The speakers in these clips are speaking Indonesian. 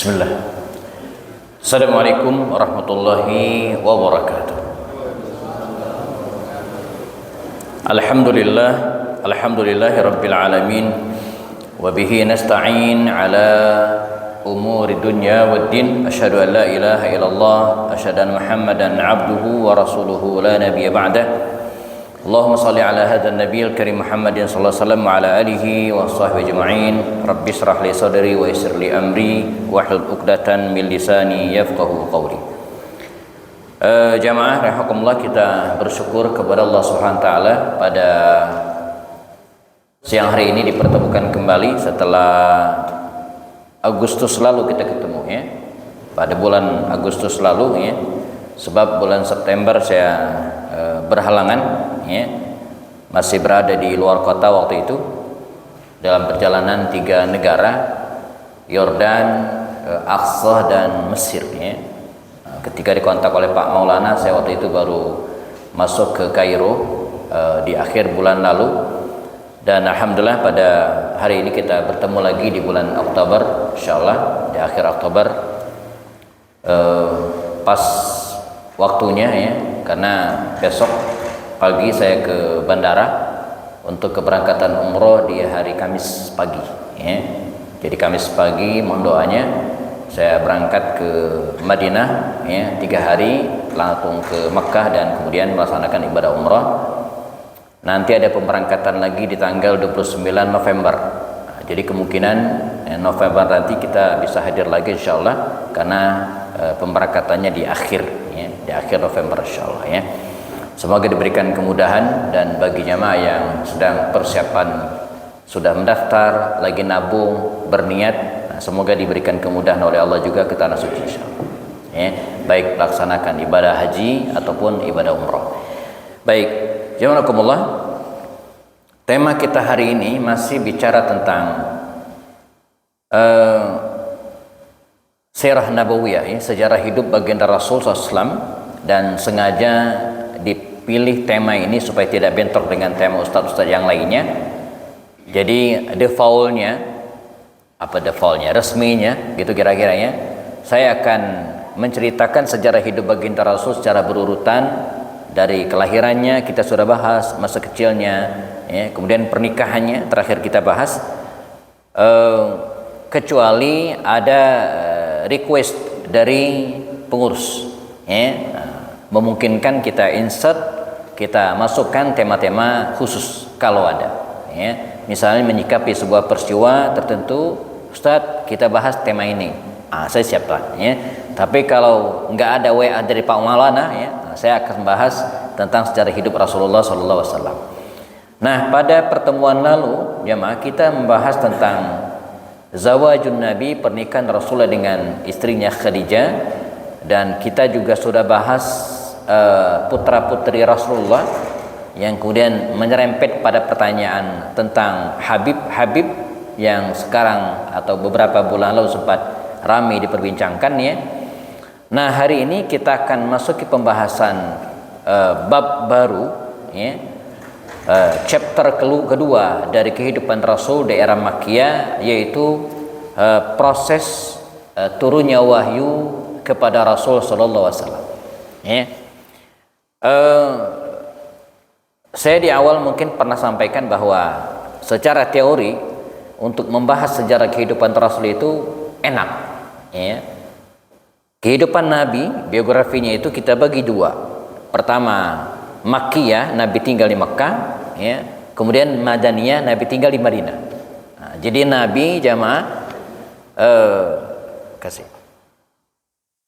Bismillah. Assalamualaikum warahmatullahi wabarakatuh. Alhamdulillah, alhamdulillahi rabbil alamin. Wa bihi nasta'in ala umuri dunya waddin. Asyhadu an la ilaha illallah, asyhadu anna Muhammadan abduhu wa rasuluhu la nabiyya ba'dah. Allahumma salli ala hadzal nabiyil karim Muhammadin sallallahu alaihi wasallam wa ala alihi wa sahbihi ajma'in. Rabbi shrah li sadri wa yassir li amri wahlul 'uqdatan min lisani yafqahu qawli. Jamaah rahimakumullah, kita bersyukur kepada Allah Subhanahu wa taala pada siang hari ini dipertemukan kembali setelah Agustus lalu kita ketemu ya. Pada bulan Agustus lalu ya. Sebab bulan September saya berhalangan ya, masih berada di luar kota waktu itu dalam perjalanan 3 negara, Yordan, Aqsa dan Mesir ya. Ketika dikontak oleh Pak Maulana, saya waktu itu baru masuk ke Kairo di akhir bulan lalu, dan alhamdulillah pada hari ini kita bertemu lagi di bulan Oktober, insyaallah di akhir Oktober, pas waktunya ya, karena besok pagi saya ke bandara untuk keberangkatan umroh di hari Kamis pagi ya. Jadi Kamis pagi mohon doanya saya berangkat ke Madinah ya, 3 hari langsung ke Makkah dan kemudian melaksanakan ibadah umroh. Nanti ada pemberangkatan lagi di tanggal 29 November. Jadi kemungkinan November nanti kita bisa hadir lagi insyaallah, karena pemberangkatannya di akhir ya, di akhir November insyaallah ya. Semoga diberikan kemudahan, dan bagi jamaah yang sedang persiapan sudah mendaftar, lagi nabung, berniat, semoga diberikan kemudahan oleh Allah juga ke tanah suci insyaallah ya, baik laksanakan ibadah haji ataupun ibadah umroh. Baik, jazakumullah. Tema kita hari ini masih bicara tentang sirah nabawiyah ya, sejarah hidup baginda Rasul SAW, dan sengaja dipilih tema ini supaya tidak bentrok dengan tema ustaz-ustaz yang lainnya. Jadi defaultnya resminya gitu kira-kira ya, saya akan menceritakan sejarah hidup baginda Rasul secara berurutan. Dari kelahirannya kita sudah bahas, masa kecilnya ya, kemudian pernikahannya terakhir kita bahas, kecuali ada request dari pengurus ya, memungkinkan kita insert, kita masukkan tema-tema khusus kalau ada ya. Misalnya menyikapi sebuah peristiwa tertentu, Ustadz kita bahas tema ini, saya siap ya. Tapi kalau nggak ada WA dari Pak Maulana ya, saya akan bahas tentang sejarah hidup Rasulullah SAW. Nah, pada pertemuan lalu jemaah kita membahas tentang zawajun Nabi, pernikahan Rasulullah dengan istrinya Khadijah, dan kita juga sudah bahas putra-putri Rasulullah yang kemudian menyerempet pada pertanyaan tentang Habib yang sekarang atau beberapa bulan lalu sempat ramai diperbincangkan ya. Nah, hari ini kita akan masuk ke pembahasan bab baru ya, chapter kedua dari kehidupan Rasul di era Makkiyah, yaitu proses turunnya wahyu kepada Rasul sallallahu alaihi wasallam ya. Saya di awal mungkin pernah sampaikan bahwa secara teori untuk membahas sejarah kehidupan Rasul itu enak ya. Kehidupan Nabi, biografinya itu kita bagi 2. Pertama Makkiyah, Nabi tinggal di Makkah ya. Kemudian Madaniyah, Nabi tinggal di Madinah. Nah, jadi Nabi jamaah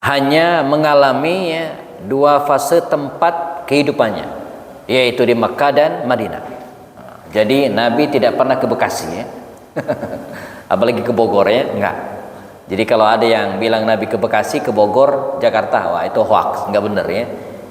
hanya mengalami ya, 2 fase tempat kehidupannya, yaitu di Makkah dan Madinah. Nah, jadi Nabi tidak pernah ke Bekasi ya. Apalagi ke Bogor ya, enggak. Jadi kalau ada yang bilang Nabi ke Bekasi, ke Bogor, Jakarta, wah itu hoax, enggak benar ya.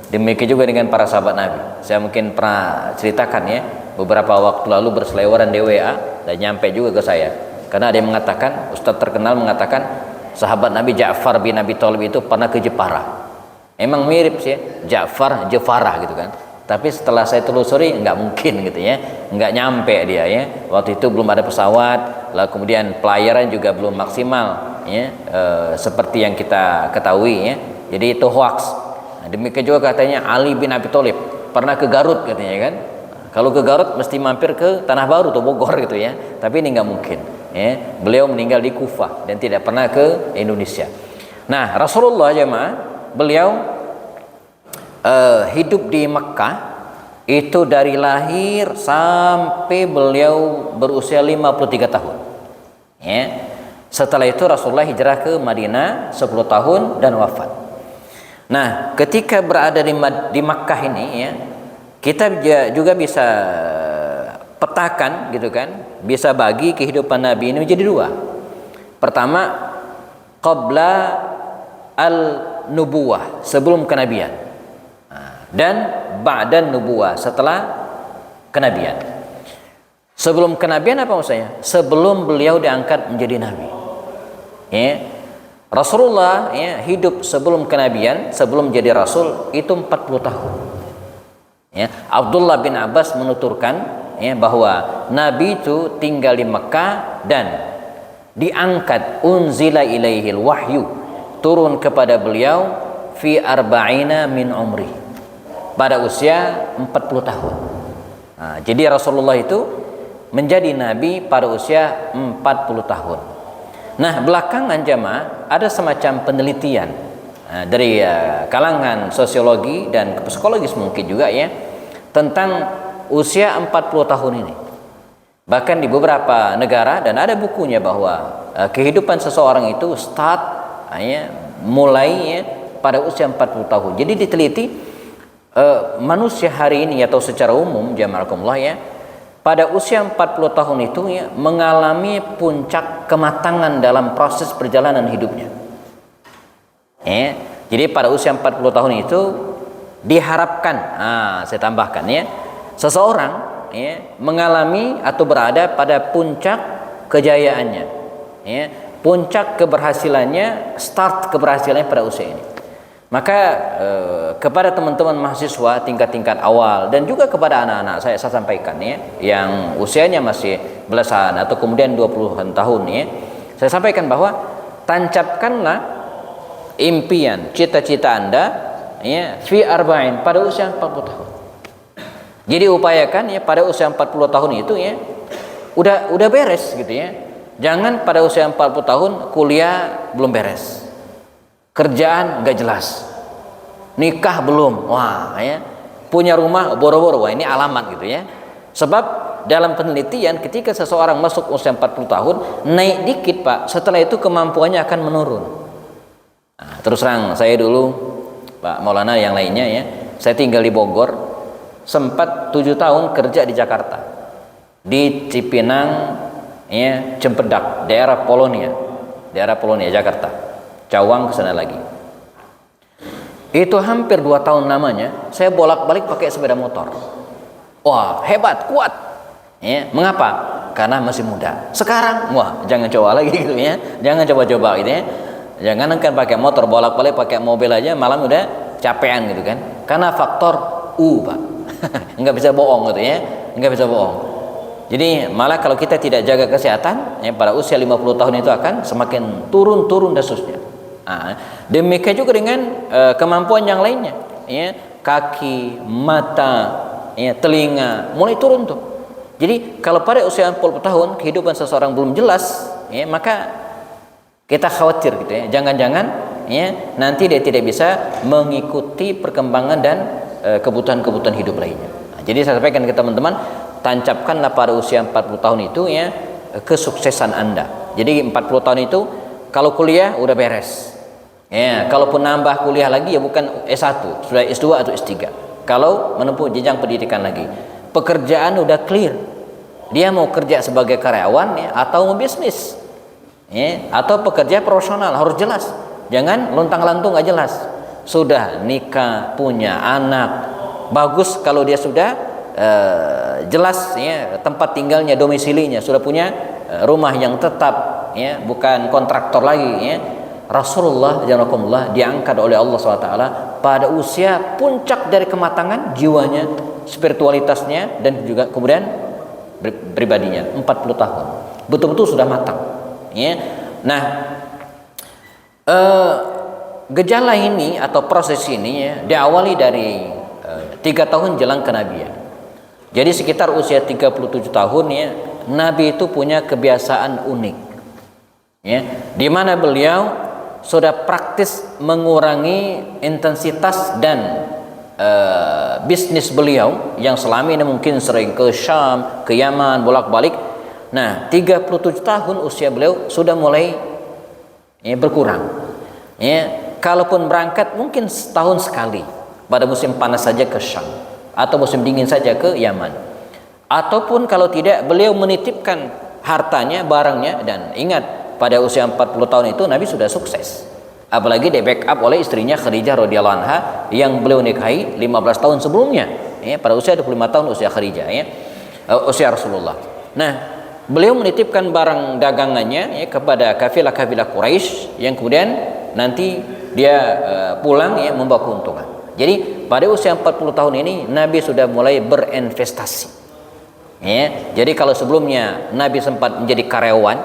Demikian juga dengan para sahabat Nabi. Saya mungkin pernah ceritakan ya, beberapa waktu lalu berseliweran di WA dan nyampe juga ke saya. Karena ada yang mengatakan, ustadz terkenal mengatakan sahabat Nabi Ja'far bin Abi Thalib itu pernah ke Jepara. Emang mirip sih ya, Jafar gitu kan. Tapi setelah saya telusuri nggak mungkin gitu ya, nggak nyampe dia ya. Waktu itu belum ada pesawat, lalu kemudian pelayaran juga belum maksimal ya, seperti yang kita ketahui ya. Jadi itu hoax. Nah, demikian juga katanya Ali bin Abi Thalib pernah ke Garut katanya kan. Kalau ke Garut mesti mampir ke Tanah Baru atau Bogor gitu ya. Tapi ini nggak mungkin. Ya. Beliau meninggal di Kufah dan tidak pernah ke Indonesia. Nah, Rasulullah jemaah, beliau hidup di Mekah itu dari lahir sampai beliau berusia 53 tahun. Ya. Setelah itu Rasulullah hijrah ke Madinah 10 tahun dan wafat. Nah, ketika berada di Makkah ini ya, kita juga bisa petakan gitu kan, bisa bagi kehidupan Nabi ini menjadi dua. Pertama, qabla al-nubuwah, sebelum kenabian, dan ba'dan nubuwah, setelah kenabian. Sebelum kenabian apa maksudnya? Sebelum beliau diangkat menjadi nabi. Ya. Rasulullah ya, hidup sebelum kenabian, sebelum jadi rasul itu 40 tahun. Ya. Abdullah bin Abbas menuturkan ya, bahwa Nabi itu tinggal di Mekah dan diangkat, unzila ilaihil wahyu, turun kepada beliau fi arba'ina min umri, pada usia 40 tahun. Nah, jadi Rasulullah itu menjadi nabi pada usia 40 tahun. Nah, belakangan jamaah ada semacam penelitian dari kalangan sosiologi dan psikologis mungkin juga ya, tentang usia 40 tahun ini. Bahkan di beberapa negara, dan ada bukunya, bahwa kehidupan seseorang itu mulai ya, pada usia 40 tahun. Jadi diteliti manusia hari ini atau secara umum jamaah ya, pada usia 40 tahun itu ya, mengalami puncak kematangan dalam proses perjalanan hidupnya. Ya, jadi pada usia 40 tahun itu diharapkan, saya tambahkan ya, seseorang ya, mengalami atau berada pada puncak kejayaannya, ya, puncak keberhasilannya, start keberhasilannya pada usia ini. Maka kepada teman-teman mahasiswa tingkat-tingkat awal dan juga kepada anak-anak saya sampaikan ya, yang usianya masih belasan atau kemudian 20-an tahun ya, saya sampaikan bahwa tancapkanlah impian, cita-cita Anda ya, fi arba'in, pada usia 40 tahun. Jadi upayakan ya pada usia 40 tahun itu ya udah beres gitu ya. Jangan pada usia 40 tahun kuliah belum beres, kerjaan nggak jelas, nikah belum, wah ya, punya rumah boro-boro, wah ini alamat gitu ya. Sebab dalam penelitian ketika seseorang masuk usia 40 tahun naik dikit Pak, setelah itu kemampuannya akan menurun. Nah, terus terang saya dulu Pak Maulana yang lainnya ya, saya tinggal di Bogor, sempat 7 tahun kerja di Jakarta, di Cipinang ya, Cempedak, daerah Polonia Jakarta, Cawang ke sana lagi. Itu hampir 2 tahun namanya saya bolak-balik pakai sepeda motor. Wah, hebat, kuat. Ya, mengapa? Karena masih muda. Sekarang, wah, jangan coba lagi gitu ya. Jangan coba-coba gitu ya. Jangan kan pakai motor bolak-balik, pakai mobil aja malam udah capean gitu kan. Karena faktor Pak. Enggak bisa bohong gitu ya. Enggak bisa bohong. Jadi malah kalau kita tidak jaga kesehatan ya, pada usia 50 tahun itu akan semakin turun dasusnya. Demikian juga dengan kemampuan yang lainnya ya, kaki, mata ya, telinga mulai turun tuh. Jadi kalau pada usia 40 tahun kehidupan seseorang belum jelas ya, maka kita khawatir gitu ya, jangan-jangan ya nanti dia tidak bisa mengikuti perkembangan dan kebutuhan-kebutuhan hidup lainnya. Jadi saya sampaikan ke teman-teman, tancapkanlah pada usia 40 tahun itu ya kesuksesan Anda. Jadi 40 tahun itu kalau kuliah udah beres. Ya, kalaupun nambah kuliah lagi ya bukan S1, sudah S2 atau S3. Kalau menempuh jenjang pendidikan lagi, pekerjaan udah clear. Dia mau kerja sebagai karyawan ya, atau mau bisnis. Ya, atau pekerja profesional harus jelas. Jangan lontang-lantung nggak jelas. Sudah nikah, punya anak, bagus kalau dia sudah jelas ya, tempat tinggalnya, domisilinya, sudah punya rumah yang tetap ya, bukan kontraktor lagi ya. Rasulullah jazakumullah diangkat oleh Allah SWT pada usia puncak dari kematangan jiwanya, spiritualitasnya, dan juga kemudian pribadinya, 40 tahun betul-betul sudah matang ya. Nah, Eh, Gejala ini atau proses ini ya, diawali dari 3 tahun jelang kenabian. Jadi sekitar usia 37 tahun ya, Nabi itu punya kebiasaan unik. Ya, di mana beliau sudah praktis mengurangi intensitas dan bisnis beliau yang selama ini mungkin sering ke Syam, ke Yaman, bolak-balik. Nah, 37 tahun usia beliau sudah mulai berkurang. Ya, kalaupun berangkat mungkin setahun sekali pada musim panas saja ke Syam atau musim dingin saja ke Yaman. Ataupun kalau tidak beliau menitipkan hartanya, barangnya, dan ingat pada usia 40 tahun itu Nabi sudah sukses. Apalagi di backup oleh istrinya Khadijah radhiyallahu anha yang beliau nikahi 15 tahun sebelumnya. Ya, pada usia 25 tahun usia Khadijah ya. Usia Rasulullah. Nah, beliau menitipkan barang dagangannya ya, kepada kafilah-kafilah Quraisy yang kemudian nanti dia pulang ya membawa keuntungan. Jadi pada usia 40 tahun ini Nabi sudah mulai berinvestasi. Ya, jadi kalau sebelumnya Nabi sempat menjadi karyawan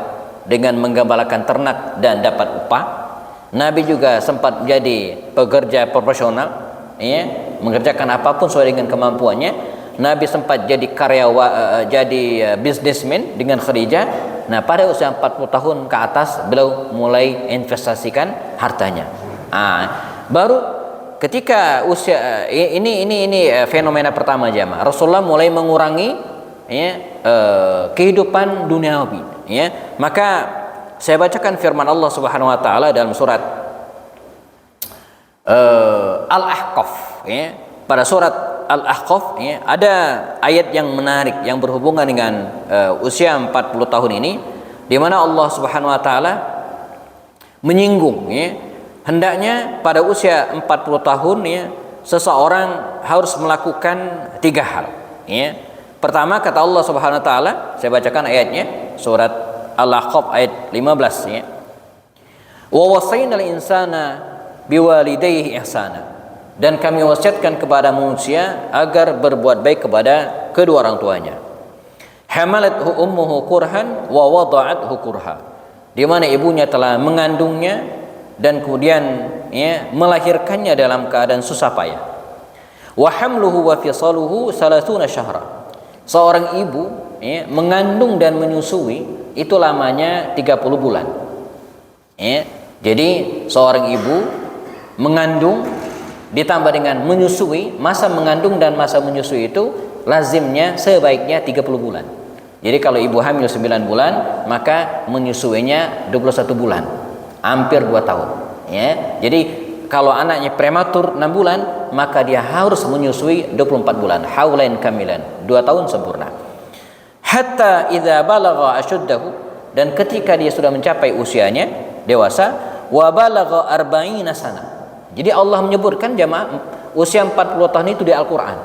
dengan menggembalakan ternak dan dapat upah, Nabi juga sempat menjadi pekerja profesional, ya, mengerjakan apapun sesuai dengan kemampuannya. Nabi sempat jadi karyawan, jadi bisnismen dengan Khadijah. Nah, pada usia 40 tahun ke atas beliau mulai investasikan hartanya. Baru ketika usia ini fenomena pertama jamaah. Rasulullah mulai mengurangi ya, kehidupan duniawi. Ya, maka saya bacakan firman Allah Subhanahu Wa Taala dalam surat Al-Ahqaf. Ya, pada surat Al-Ahqaf ya, ada ayat yang menarik yang berhubungan dengan usia 40 tahun ini, di mana Allah Subhanahu Wa Taala menyinggung ya, hendaknya pada usia 40 tahun ya, seseorang harus melakukan 3 hal ya. Pertama kata Allah Subhanahu Wa Taala, saya bacakan ayatnya, surat Al-Ahqaf ayat 15 ya. Wa wasainal insana biwalidayhi ihsana. Dan kami wasiatkan kepada manusia agar berbuat baik kepada kedua orang tuanya. Hamalathu ummuhu kurhan wa wada'athu kurha. Di mana ibunya telah mengandungnya dan kemudian ya, melahirkannya dalam keadaan susah payah. Wa hamluhu wa fisaluhu 30 syahra. Seorang ibu ya, mengandung dan menyusui itu lamanya 30 bulan. Ya, jadi seorang ibu mengandung ditambah dengan menyusui, masa mengandung dan masa menyusui itu lazimnya sebaiknya 30 bulan. Jadi kalau ibu hamil 9 bulan, maka menyusuinya 21 bulan, hampir 2 tahun ya. Jadi kalau anaknya prematur 6 bulan, maka dia harus menyusui 24 bulan, haulain kamilan, 2 tahun sempurna. Hatta idza balagha ashuddahu, dan ketika dia sudah mencapai usianya dewasa, wa balagha 40 sana. Jadi Allah menyebutkan jamaah usia 40 tahun itu di Al-Quran.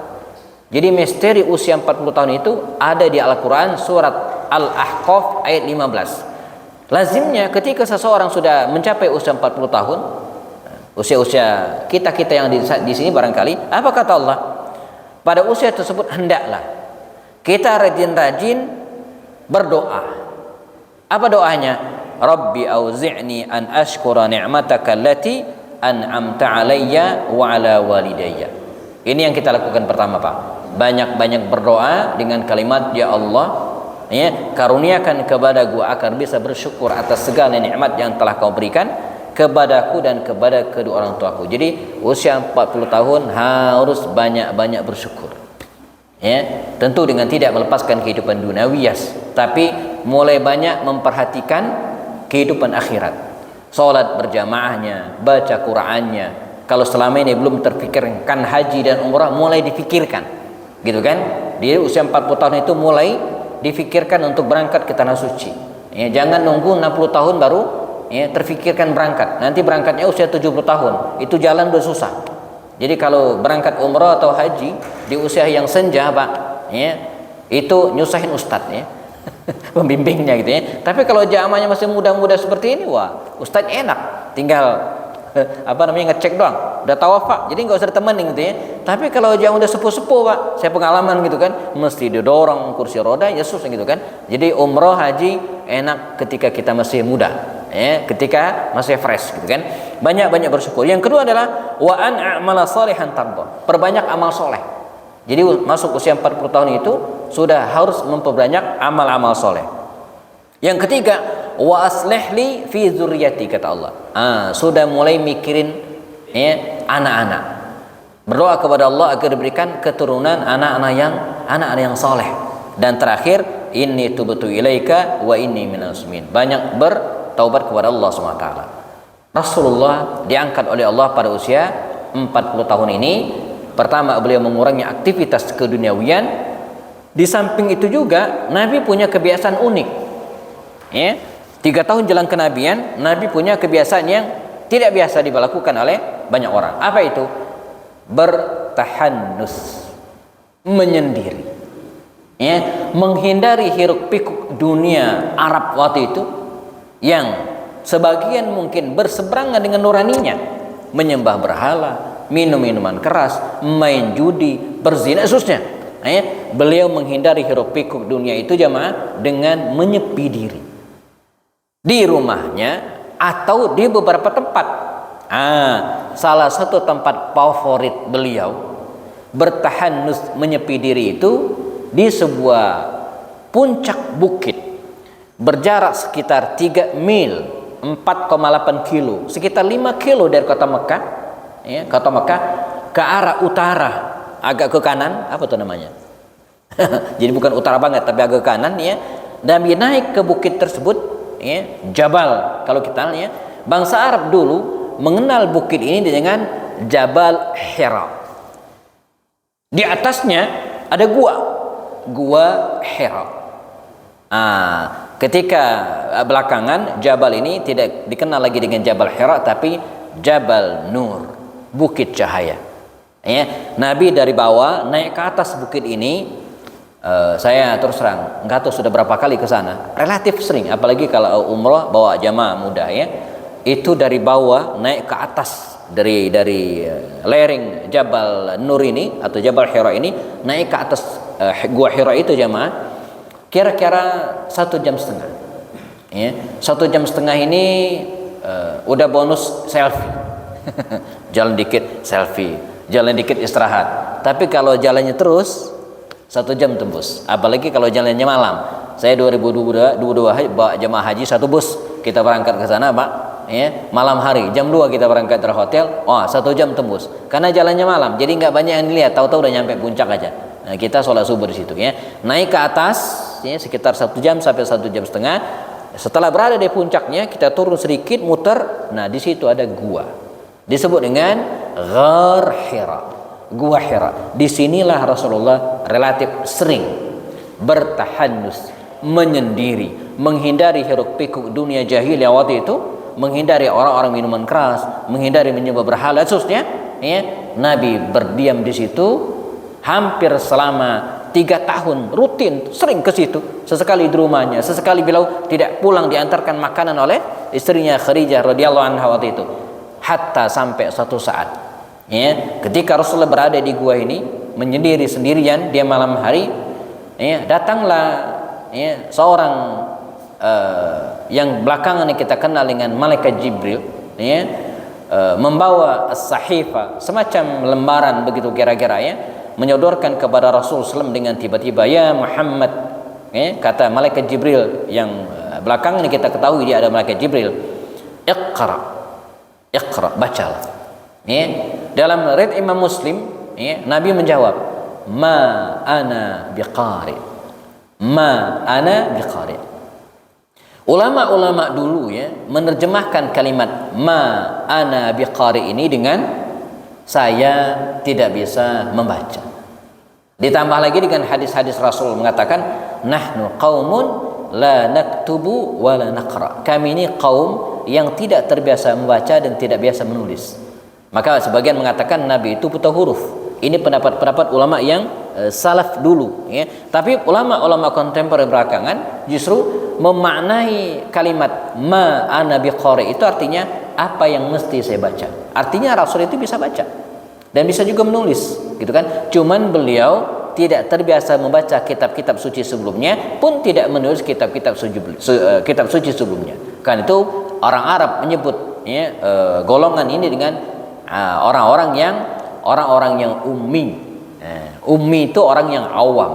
Jadi misteri usia 40 tahun itu ada di Al-Quran surat Al-Ahqaf ayat 15. Lazimnya ketika seseorang sudah mencapai usia 40 tahun, usia-usia kita yang di sini barangkali, apa kata Allah? Pada usia tersebut hendaklah kita rajin-rajin berdoa. Apa doanya? Rabbi auzi'ni an ashkura ni'mataka allati an'amta alayya wa ala walidayya. Ini yang kita lakukan pertama, Pak. Banyak-banyak berdoa dengan kalimat ya Allah, ya, karuniakan kepadaku agar bisa bersyukur atas segala nikmat yang telah Kau berikan kepadaku dan kepada kedua orang tuaku. Jadi usia 40 tahun harus banyak-banyak bersyukur. Ya, tentu dengan tidak melepaskan kehidupan duniawiyas, tapi mulai banyak memperhatikan kehidupan akhirat. Salat berjamaahnya, baca Qur'annya. Kalau selama ini belum terpikirkan haji dan umrah, mulai dipikirkan, gitu kan? Di usia 40 tahun itu mulai dipikirkan untuk berangkat ke tanah suci. Ya, jangan nunggu 60 tahun baru ya, terfikirkan berangkat. Nanti berangkatnya usia 70 tahun, itu jalan udah susah. Jadi kalau berangkat umrah atau haji di usia yang senja, Pak, ya, itu nyusahin ustadz ya. Pembimbingnya gitu ya. Tapi kalau jamaahnya masih muda-muda seperti ini, wah, ustadz enak, tinggal ngecek doang, udah tawaf Pak, jadi nggak usah ditemenin gitu ya. Tapi kalau jamaah udah sepuh-sepuh, Pak, saya pengalaman gitu kan, mesti didorong kursi roda, ya susah gitu kan. Jadi umroh haji enak ketika kita masih muda ketika masih fresh gitu kan. Banyak-banyak bersyukur. Yang kedua adalah wa an a'mala salihan tarda. Perbanyak amal soleh. Jadi masuk usia 40 tahun itu sudah harus memperbanyak amal-amal soleh. Yang ketiga, wa aslih li fi dzurriyyati, kata Allah. Sudah mulai mikirin anak-anak. Berdoa kepada Allah agar diberikan keturunan anak-anak yang soleh. Dan terakhir, inni tubtu ilaika wa inni minal muslimin. Banyak bertaubat kepada Allah SWT. Rasulullah diangkat oleh Allah pada usia 40 tahun ini. Pertama, beliau mengurangi aktivitas keduniawian. Di samping itu juga Nabi punya kebiasaan unik. 3 tahun jelang kenabian, Nabi punya kebiasaan yang tidak biasa dilakukan oleh banyak orang. Apa itu? Bertahannus, menyendiri, menghindari hiruk pikuk dunia Arab waktu itu yang sebagian mungkin berseberangan dengan nuraninya, menyembah berhala, minum minuman keras, main judi, berzina, khususnya. Beliau menghindari hiruk pikuk dunia itu jamaah dengan menyepi diri di rumahnya atau di beberapa tempat. Salah satu tempat favorit beliau bertahannus, menyepi diri itu di sebuah puncak bukit berjarak sekitar 3 mil, 4,8 kilo, sekitar 5 kilo dari kota Mekah, kota Mekah ke arah utara, agak ke kanan, apa tuh namanya? Jadi bukan utara banget tapi agak ke kanan dan dia naik ke bukit tersebut, Jabal. Kalau kita bangsa Arab dulu mengenal bukit ini dengan Jabal Hira. Di atasnya ada gua Hira. Ketika belakangan Jabal ini tidak dikenal lagi dengan Jabal Hira tapi Jabal Nur, bukit cahaya. Nabi dari bawah naik ke atas bukit ini. Saya terus terang nggak tahu sudah berapa kali ke sana, relatif sering, apalagi kalau umroh bawa jamaah muda itu dari bawah naik ke atas dari lereng Jabal Nur ini atau Jabal Hira ini, naik ke atas gua Hira itu jamaah kira-kira 1,5 jam. 1,5 jam ini udah bonus selfie. Jalan dikit selfie, jalan dikit istirahat. Tapi kalau jalannya terus 1 jam tembus, apalagi kalau jalannya malam. Saya 2022 bawa jemaah haji 1 bus, kita berangkat ke sana Pak, malam hari jam 2 kita berangkat dari hotel, 1 jam tembus karena jalannya malam, jadi nggak banyak yang dilihat, tahu-tahu udah nyampe puncak aja. Nah, kita sholat subuh di situ naik ke atas sekitar 1 jam sampai 1,5 jam. Setelah berada di puncaknya kita turun sedikit muter, nah di situ ada gua disebut dengan Ghar Hira, gua Hira. Disinilah Rasulullah relatif sering bertahannus, menyendiri, menghindari hiruk pikuk dunia jahiliyah waktu itu, menghindari orang-orang minuman keras, menghindari menyembah berhala, khususnya Nabi berdiam di situ hampir selama 3 tahun, rutin sering ke situ, sesekali di rumahnya, sesekali beliau tidak pulang diantarkan makanan oleh istrinya Khadijah radhiyallahu anha waktu itu. Hatta sampai suatu saat ketika Rasulullah berada di gua ini menyendiri sendirian dia malam hari, datanglah seorang yang belakangan kita kenal dengan malaikat Jibril, membawa as-sahifa, semacam lembaran begitu kira-kira, menyodorkan kepada Rasul SAW dengan tiba-tiba, ya Muhammad, kata malaikat Jibril yang belakangan ini kita ketahui dia ada malaikat Jibril, Iqra, bacalah. Dalam riwayat Imam Muslim, Nabi menjawab, ma ana biqari. Ulama-ulama dulu menerjemahkan kalimat ma ana biqari ini dengan saya tidak bisa membaca. Ditambah lagi dengan hadis-hadis Rasul mengatakan nahnu qaumun la naktubu wa la naqra. Kami ini kaum yang tidak terbiasa membaca dan tidak biasa menulis. Maka sebagian mengatakan Nabi itu buta huruf. Ini pendapat-pendapat ulama yang salaf dulu, Tapi ulama-ulama kontemporer belakangan justru memaknai kalimat ma ana biqari itu artinya apa yang mesti saya baca. Artinya Rasul itu bisa baca dan bisa juga menulis, gitu kan? Cuman beliau tidak terbiasa membaca kitab-kitab suci sebelumnya pun tidak menulis kitab-kitab suci sebelumnya. Karena itu orang Arab menyebut ya, golongan ini dengan orang-orang yang ummi. Ummi itu orang yang awam,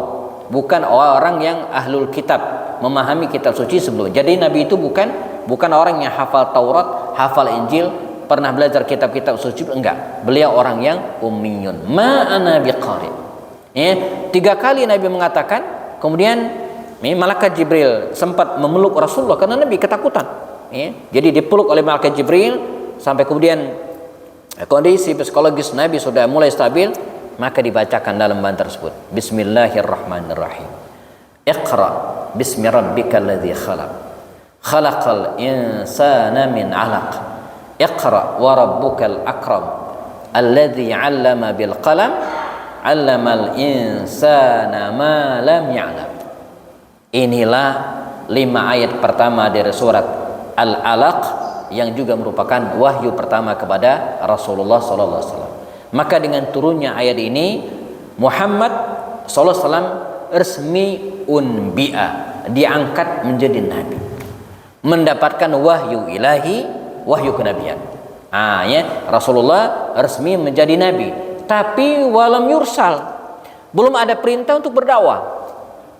bukan orang yang ahlul kitab, memahami kitab suci sebelumnya. Jadi Nabi itu bukan orang yang hafal Taurat, hafal Injil, pernah belajar kitab-kitab suci, enggak. Beliau orang yang ummiyun. Ma ana biqari. Ya, 3 kali Nabi mengatakan, kemudian malaikat Jibril sempat memeluk Rasulullah karena Nabi ketakutan. Ya, jadi dipeluk oleh malaikat Jibril sampai kemudian kondisi psikologis Nabi sudah mulai stabil, maka dibacakan dalam bacaan tersebut, Bismillahirrahmanirrahim. Iqra bismi rabbikal ladzi khalaq. Khalaqal insana min 'alaq. Iqra wa rabbukal akram. Alladzi 'allama bil qalam. 'Allamal insana ma lam ya'lam. Inilah 5 ayat pertama dari surat Al-Alaq yang juga merupakan wahyu pertama kepada Rasulullah sallallahu alaihi wasallam. Maka dengan turunnya ayat ini, Muhammad sallallahu alaihi wasallam resmi unbi'a, diangkat menjadi nabi, mendapatkan wahyu ilahi, wahyu kenabian. Ya, Rasulullah resmi menjadi nabi, tapi walam yursal, belum ada perintah untuk berdakwah.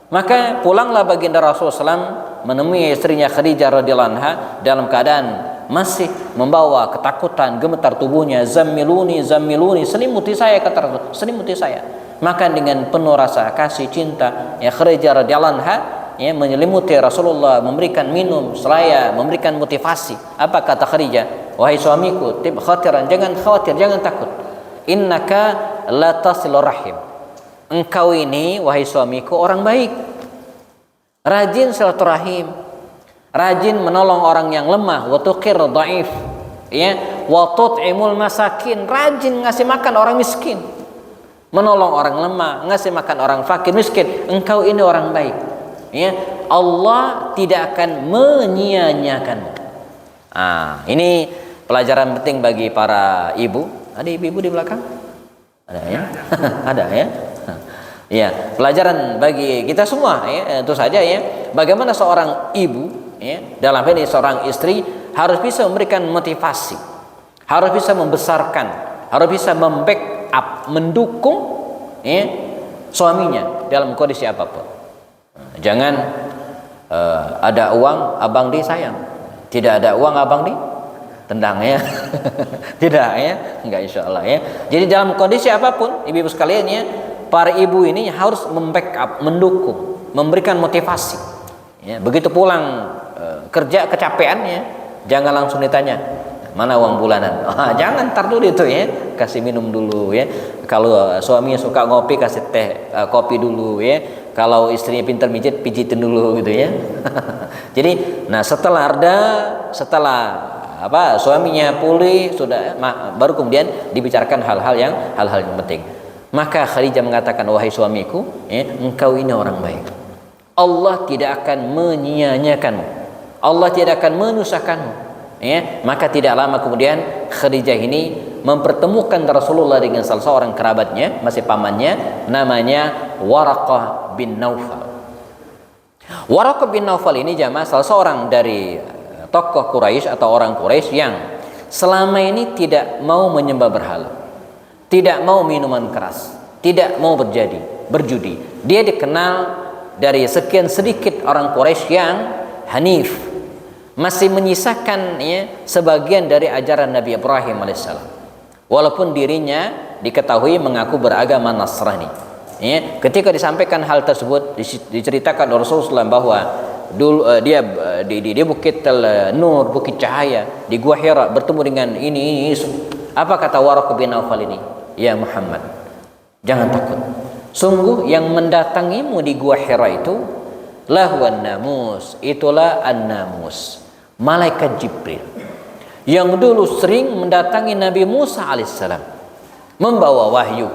Maka pulanglah baginda Rasulullah SAW menemui istrinya Khadijah radhiyallahu anha dalam keadaan masih membawa ketakutan, gemetar tubuhnya. Zammiluni, zammiluni, selimuti saya, kata Rasul, selimuti saya. Maka dengan penuh rasa kasih cinta, ya, Khadijah radhiyallahu anha ya, menyelimuti Rasulullah, memberikan minum, seraya memberikan motivasi. Apa kata Khadijah? Wahai suamiku, tib khatiran, jangan khawatir, jangan takut. Innaka la tasilur rahim. Engkau ini, wahai suamiku, orang baik, rajin silaturahim, rajin menolong orang yang lemah, wa tuqir dhaif, ya, wa tut'imul masakin, rajin ngasih makan orang miskin, menolong orang lemah, ngasih makan orang fakir miskin. Engkau ini orang baik, ya, Allah tidak akan menyia-nyiakanmu. Ini pelajaran penting bagi para ibu. Ada ibu-ibu di belakang? Ada ya? Ada ya? Ya, pelajaran bagi kita semua ya, tentu saja ya, bagaimana seorang ibu ya, dalam hal ini seorang istri harus bisa memberikan motivasi, harus bisa membesarkan, harus bisa membackup, mendukung ya, suaminya dalam kondisi apapun. Jangan ada uang abang disayang, tidak ada uang abang di tendang ya. Tidak ya, enggak, insyaallah ya. Jadi dalam kondisi apapun ibu-ibu sekalian ya, para ibu ini harus membackup, mendukung, memberikan motivasi. Ya, begitu pulang kerja kecapean ya, jangan langsung ditanya mana uang bulanan. Jangan, tar dulu itu ya, kasih minum dulu ya. Kalau suaminya suka ngopi, kasih teh kopi dulu ya. Kalau istrinya pintar mijit, pijitin dulu gitu ya. Jadi, nah setelah suaminya pulih sudah, baru kemudian dibicarakan hal-hal yang penting. Maka Khadijah mengatakan, wahai suamiku, ya, engkau ini orang baik. Allah tidak akan menyia-nyiakanmu. Allah tidak akan menyusahkanmu. Ya, maka tidak lama kemudian Khadijah ini mempertemukan Rasulullah dengan salah seorang kerabatnya, masih pamannya, namanya Waraqah bin Naufal. Waraqah bin Naufal ini jamaah salah seorang dari tokoh Quraisy atau orang Quraisy yang selama ini tidak mau menyembah berhala, tidak mau minuman keras, tidak mau berjudi. Dia dikenal dari sekian sedikit orang Quraisy yang hanif, masih menyisakan ya, sebagian dari ajaran Nabi Ibrahim alaihissalam, walaupun dirinya diketahui mengaku beragama Nasrani. Ya, ketika disampaikan hal tersebut, diceritakan Rasulullah bahwa dulu dia di Bukit Nur, Bukit Cahaya, di Gua Hira bertemu dengan ini. Apa kata Waraqah bin Naufal ini? Ya Muhammad, jangan takut. Sungguh yang mendatangimu di Gua Hira itu lahwan namus, itulah an-namus, malaikat Jibril yang dulu sering mendatangi Nabi Musa alaihissalam membawa wahyu.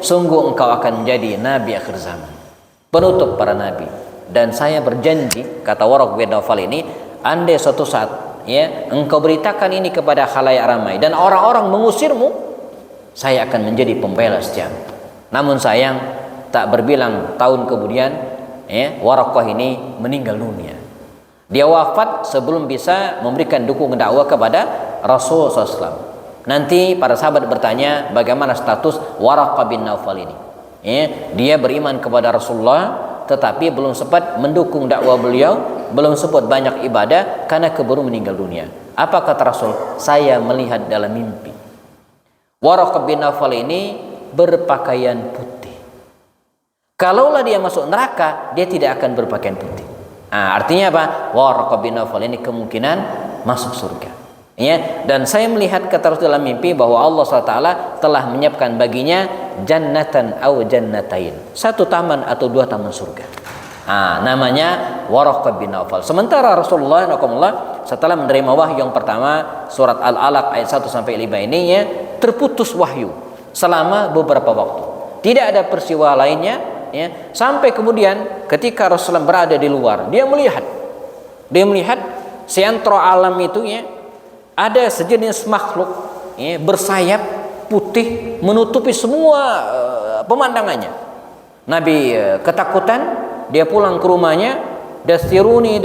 Sungguh engkau akan menjadi nabi akhir zaman, penutup para nabi. Dan saya berjanji, kata Waraqah bin Naufal ini, andai suatu saat ya engkau beritakan ini kepada khalayak ramai dan orang-orang mengusirmu, saya akan menjadi pembela setiamu. Namun sayang, tak berbilang tahun kemudian, Waraqah ini meninggal dunia. Dia wafat sebelum bisa memberikan dukungan dakwah kepada Rasul SAW. Nanti para sahabat bertanya bagaimana status Waraqah bin Naufal ini. Dia beriman kepada Rasulullah, tetapi belum sempat mendukung dakwah beliau, belum sempat banyak ibadah karena keburu meninggal dunia. Apa kata Rasul? Saya melihat dalam mimpi Waraqah bin Naufal ini berpakaian putih. Kalaulah dia masuk neraka, dia tidak akan berpakaian putih. Artinya apa? Waraqah bin Naufal ini kemungkinan masuk surga. Dan saya melihat kata Rasul dalam mimpi bahwa Allah SWT telah menyiapkan baginya jannatan aw jannatain, satu taman atau dua taman surga. Namanya Waraqah bin Naufal. Sementara Rasulullah setelah menerima wahyu yang pertama, surat Al-Alaq ayat 1 sampai 5 ini, terputus wahyu selama beberapa waktu. Tidak ada peristiwa lainnya, sampai kemudian ketika Rasulullah berada di luar, dia melihat seantero alam itu, ada sejenis makhluk bersayap putih menutupi semua pemandangannya. Nabi ketakutan, dia pulang ke rumahnya, dastiruni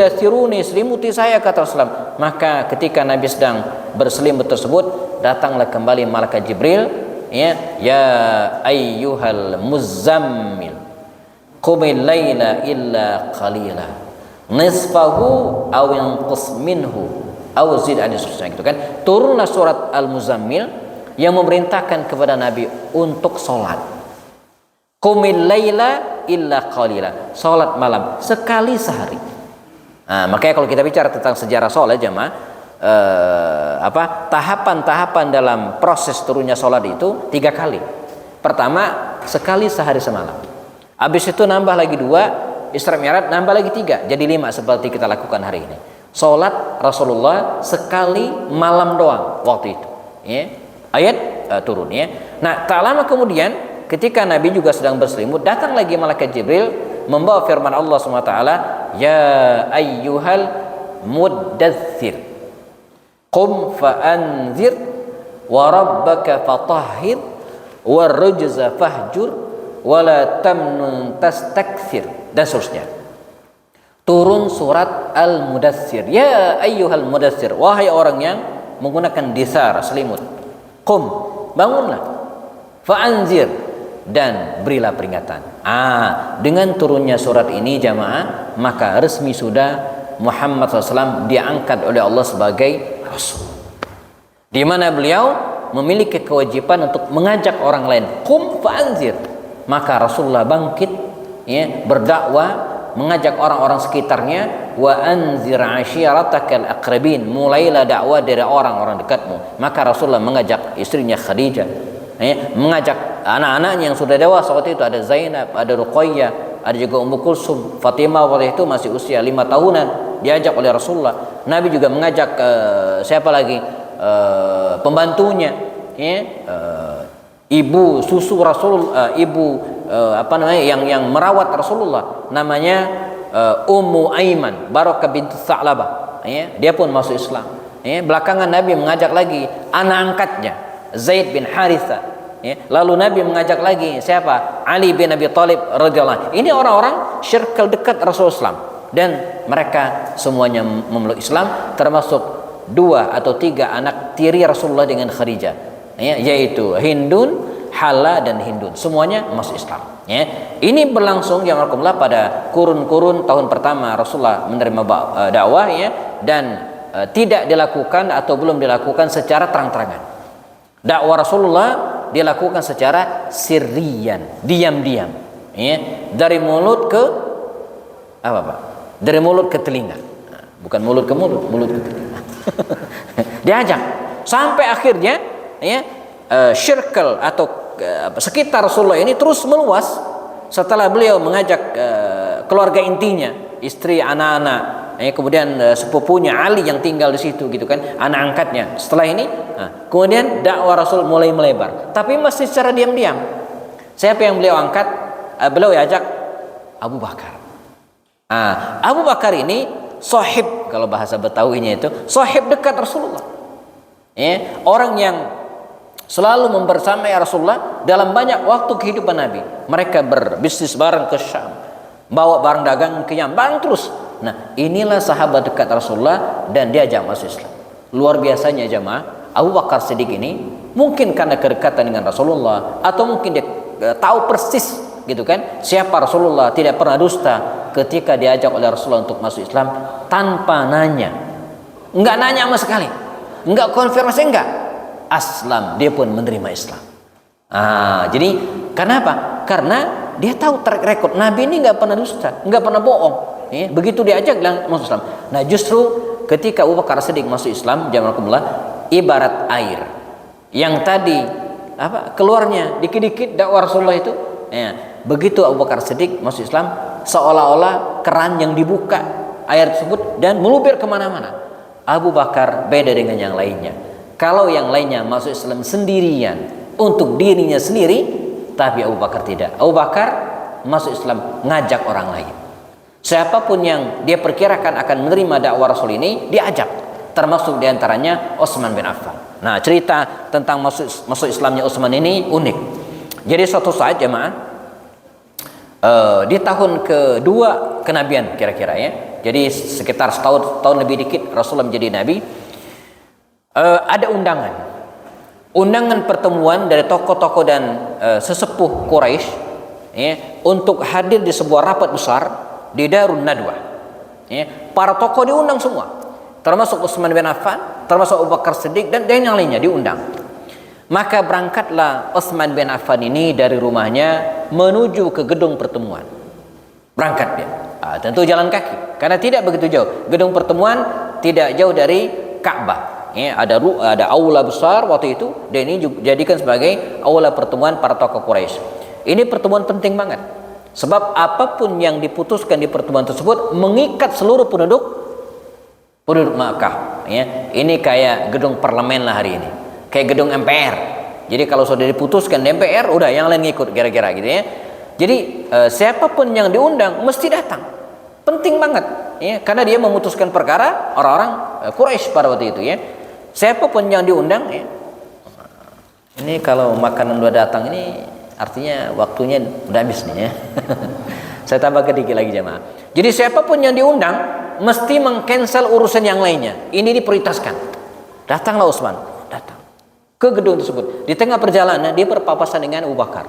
selimuti saya, kata Rasulullah. Maka ketika Nabi sedang berselimut tersebut, datanglah kembali malaikat Jibril, ya ayyuhal muzammil qumil laila illa qalila nisfahu aw yanqus minhu aw zid alayhi, gitu kan. Turunlah surat Al-Muzammil yang memerintahkan kepada Nabi untuk sholat. Qumil laila illa qalila, sholat malam sekali sehari. Makanya kalau kita bicara tentang sejarah sholat jamaah, tahapan-tahapan dalam proses turunnya sholat itu 3 kali. Pertama, sekali sehari semalam. Habis itu nambah lagi 2, Isra Mi'raj nambah lagi 3, jadi 5 seperti kita lakukan hari ini. Sholat Rasulullah sekali malam doang waktu itu, ayat turun. Nah, tak lama kemudian ketika Nabi juga sedang berselimut, datang lagi malaikat Jibril membawa firman Allah SWT, ya ayyuhal muddathir qum fa'anzir wa rabbaka fatahhir wa rujza fahjur wa la tamnun tastakthir, dan seterusnya. Turun surat Al-Mudaththir, ya ayyuhal mudaththir, wahai orang yang menggunakan disar, selimut. Qum, bangunlah. Fa'anzir, dan berilah peringatan. Dengan turunnya surat ini jamaah, maka resmi sudah Muhammad SAW diangkat oleh Allah sebagai Rasul, di mana beliau memiliki kewajiban untuk mengajak orang lain. Qum fa'anzir, maka Rasulullah bangkit, berdakwah, mengajak orang-orang sekitarnya. Wa anzir ashiratakal aqrabin, mulailah dakwah dari orang-orang dekatmu. Maka Rasulullah mengajak istrinya Khadijah, mengajak anak-anaknya yang sudah dewasa waktu itu, ada Zainab, ada Ruqayyah, ada juga Ummu Kulsum. Fatimah waktu itu masih usia 5 tahunan, diajak oleh Rasulullah. Nabi juga mengajak siapa lagi, pembantunya, ibu susu Rasul, yang merawat Rasulullah, namanya Ummu Aiman Barakah binti Sa'labah. Dia pun masuk Islam. Belakangan Nabi mengajak lagi anak angkatnya Zaid bin Haritha. Lalu Nabi mengajak lagi siapa? Ali bin Abi Thalib radhiyallahu anhu. Ini orang-orang circle dekat Rasulullah, dan mereka semuanya memeluk Islam, termasuk 2 atau 3 anak tiri Rasulullah dengan Khadijah, yaitu Hindun, Hala, dan Hindun. Semuanya masuk Islam. Ini berlangsung yang alhamdulillah pada kurun-kurun tahun pertama Rasulullah menerima dakwah, dan tidak dilakukan atau belum dilakukan secara terang-terangan. Dakwah Rasulullah dilakukan secara sirriyan, diam-diam, dari mulut ke apa Pak? Dari mulut ke telinga, bukan mulut ke mulut, mulut ke telinga. Diajak sampai akhirnya, circle atau sekitar Rasulullah ini terus meluas setelah beliau mengajak keluarga intinya, istri, anak-anak, kemudian sepupunya Ali yang tinggal di situ, gitu kan, anak angkatnya. Setelah ini, kemudian dakwah Rasul mulai melebar, tapi masih secara diam-diam. Siapa yang beliau angkat? Beliau ajak Abu Bakar. Abu Bakar ini sahib, kalau bahasa Betawinya itu sahib dekat Rasulullah, orang yang selalu membersamai Rasulullah dalam banyak waktu kehidupan Nabi. Mereka berbisnis bareng ke Syam, bawa barang dagang ke Yaman, bareng terus. Nah, inilah sahabat dekat Rasulullah dan diajak masuk Islam. Luar biasanya jemaah, Abu Bakar Siddiq ini mungkin karena kedekatan dengan Rasulullah, atau mungkin dia tahu persis gitu kan siapa Rasulullah, tidak pernah dusta. Ketika diajak oleh Rasulullah untuk masuk Islam tanpa nanya, enggak nanya sama sekali, enggak konfirmasi, enggak, aslam, dia pun menerima Islam. Jadi kenapa? Karena dia tahu track record Nabi ini enggak pernah dusta, enggak pernah bohong. Begitu diajak masuk Islam. Nah, justru ketika Abu Bakar Siddiq masuk Islam, jazakumullah, ibarat air yang tadi keluarnya dikit-dikit dakwah Rasulullah itu, begitu Abu Bakar Siddiq masuk Islam, seolah-olah keran yang dibuka air tersebut dan meluber kemana-mana. Abu Bakar beda dengan yang lainnya. Kalau yang lainnya masuk Islam sendirian untuk dirinya sendiri, tapi Abu Bakar tidak. Abu Bakar masuk Islam ngajak orang lain. Siapapun yang dia perkirakan akan menerima dakwah Rasul ini, diajak. Termasuk diantaranya Utsman bin Affan. Nah, cerita tentang masuk Islamnya Utsman ini unik. Jadi suatu saat jemaah, di tahun kedua kenabian kira-kira ya, jadi sekitar tahun lebih dikit Rasulullah menjadi nabi, ada undangan pertemuan dari tokoh-tokoh dan sesepuh Quraisy untuk hadir di sebuah rapat besar di Darun Nadwah. Para tokoh diundang semua, termasuk Utsman bin Affan, termasuk Abu Bakar Siddiq dan yang lainnya diundang. Maka berangkatlah Utsman bin Affan ini dari rumahnya menuju ke gedung pertemuan. Berangkat dia, tentu jalan kaki karena tidak begitu jauh. Gedung pertemuan tidak jauh dari Ka'bah. Ada aula besar waktu itu, dan ini dijadikan sebagai aula pertemuan para tokoh Quraisy. Ini pertemuan penting banget, sebab apapun yang diputuskan di pertemuan tersebut mengikat seluruh penduduk Makkah. Ini kayak gedung parlemen lah hari ini, kayak gedung MPR. Jadi kalau sudah diputuskan di MPR, udah yang lain ngikut kira-kira gitu ya. Jadi siapapun yang diundang mesti datang, penting banget karena dia memutuskan perkara orang-orang Quraisy pada waktu itu ya. Siapapun yang diundang ini kalau makanan udah datang ini artinya waktunya udah habis nih ya. Saya tambah sedikit lagi jemaah. Jadi siapapun yang diundang mesti mengcancel urusan yang lainnya. Ini diprioritaskan. Datanglah Utsman, datang ke gedung tersebut. Di tengah perjalanan dia berpapasan dengan Abu Bakar.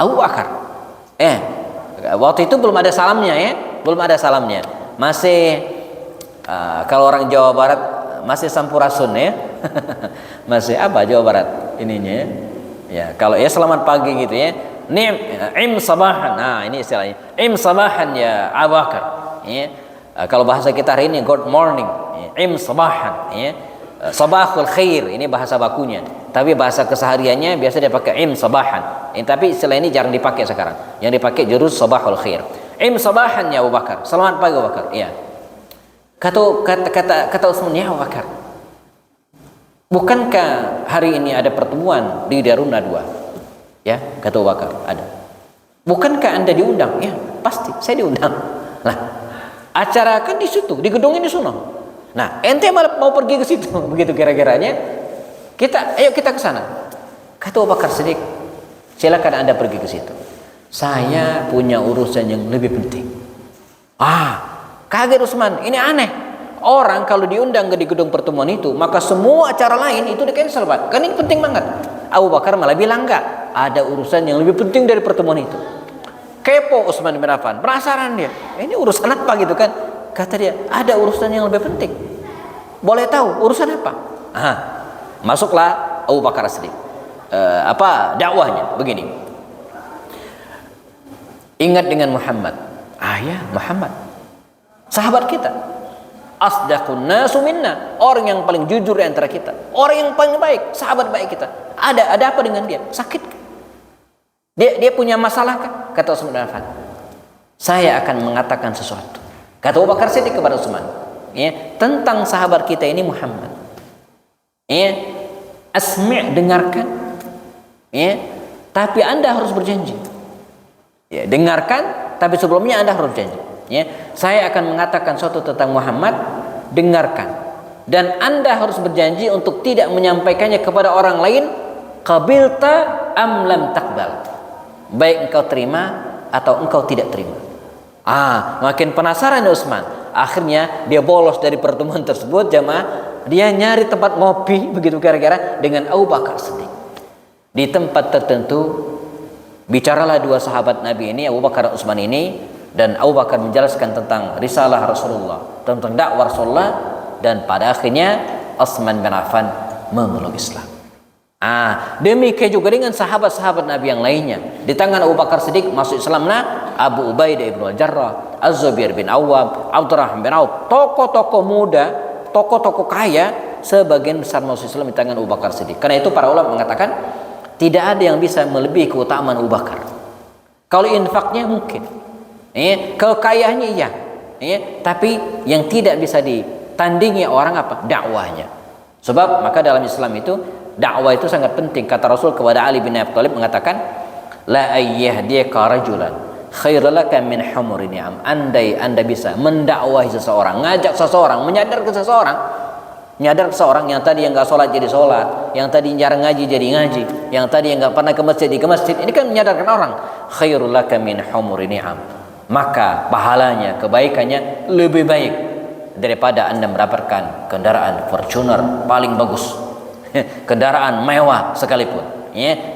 Abu Bakar. Waktu itu belum ada salamnya ya, belum ada salamnya. Masih kalau orang Jawa Barat masih sampurasun ya. Masih apa Jawa Barat ininya ya. Kalau ya selamat pagi gitu ya. Im sabahan. Nah, ini istilahnya. Im sabahan ya Abu Bakar. Kalau bahasa kita hari ini good morning. Im sabahan ya. Sabahul khair, ini bahasa bakunya. Tapi bahasa kesehariannya biasa dia pakai im sabahan. Tapi istilah ini jarang dipakai sekarang. Yang dipakai jurus sabahul khair. Im sabahan ya Abu Bakar. Selamat pagi Abu Bakar. Iya. Kata Utsman, ya Abu Bakar, bukankah hari ini ada pertemuan di Darun Nadwah? Ya, kata Abu Bakar, ada. Bukankah Anda diundang? Ya, pasti saya diundang. Nah, acara kan di situ, di gedung ini sono. Nah, ente malah mau pergi ke situ, begitu kira-kiranya. Ayo kita ke sana. Kata Abu Bakar Siddiq, silakan Anda pergi ke situ. Saya punya urusan yang lebih penting. Kaget Utsman, ini aneh. Orang kalau diundang di gedung pertemuan itu, maka semua acara lain itu di-cancel, Pak. Kan ini penting banget. Abu Bakar malah bilang enggak, ada urusan yang lebih penting dari pertemuan itu. Kepo Utsman bin Affan, penasaran dia. Ini urusan apa gitu kan? Kata dia, ada urusan yang lebih penting. Boleh tahu urusan apa? Masuklah Abu Bakar Siddiq. Dakwahnya begini. Ingat dengan Muhammad. Ya, Muhammad. Sahabat kita. Asdaqun nasu minna, orang yang paling jujur di antara kita, orang yang paling baik, sahabat baik kita. Ada apa dengan dia? Sakit? Dia punya masalah kan? Kata Utsman bin Affan, saya akan mengatakan sesuatu. Kata Abu Bakar Siddiq kepada Utsman, tentang sahabat kita ini Muhammad. Asmi', dengarkan. Tapi Anda harus berjanji. Dengarkan, tapi sebelumnya Anda harus berjanji. Saya akan mengatakan sesuatu tentang Muhammad, dengarkan, dan Anda harus berjanji untuk tidak menyampaikannya kepada orang lain qabilta am lam taqbal, baik engkau terima atau engkau tidak terima. Makin penasaran Utsman. Akhirnya dia bolos dari pertemuan tersebut, jamaah. Dia nyari tempat ngopi begitu kira-kira dengan Abu Bakar Siddiq. Di tempat tertentu bicaralah dua sahabat Nabi ini, Abu Bakar dan Utsman ini, dan Abu Bakar menjelaskan tentang risalah Rasulullah, tentang dakwah Rasulullah, dan pada akhirnya Utsman bin Affan memeluk Islam. Demikian juga dengan sahabat-sahabat Nabi yang lainnya. Di tangan Abu Bakar Siddiq masuk Islamnya Abu Ubaidah ibn al-Jarrah, Az-Zubair bin Awwam, Abdurrahman bin Auf, tokoh-tokoh muda, tokoh-tokoh kaya, sebagian besar masuk Islam di tangan Abu Bakar Siddiq. Karena itu para ulama mengatakan tidak ada yang bisa melebihi keutamaan Abu Bakar. Kalau infaknya mungkin, kekayaannya iya, tapi yang tidak bisa ditandingi orang apa? Dakwahnya. Sebab maka dalam Islam itu dakwah itu sangat penting. Kata Rasul kepada Ali bin Abi Thalib mengatakan, la ayyahdiyaka rajulan khairul laka min humuri ni'am. Andai Anda bisa mendakwahi seseorang, ngajak seseorang, menyadarkan seseorang, yang tadi yang enggak sholat jadi sholat, yang tadi jarang ngaji jadi ngaji, yang tadi yang enggak pernah ke masjid jadi ke masjid. Ini kan menyadarkan orang. Khairul laka min humuri ni'am. Maka pahalanya, kebaikannya lebih baik daripada Anda mendapatkan kendaraan Fortuner paling bagus, kendaraan mewah sekalipun.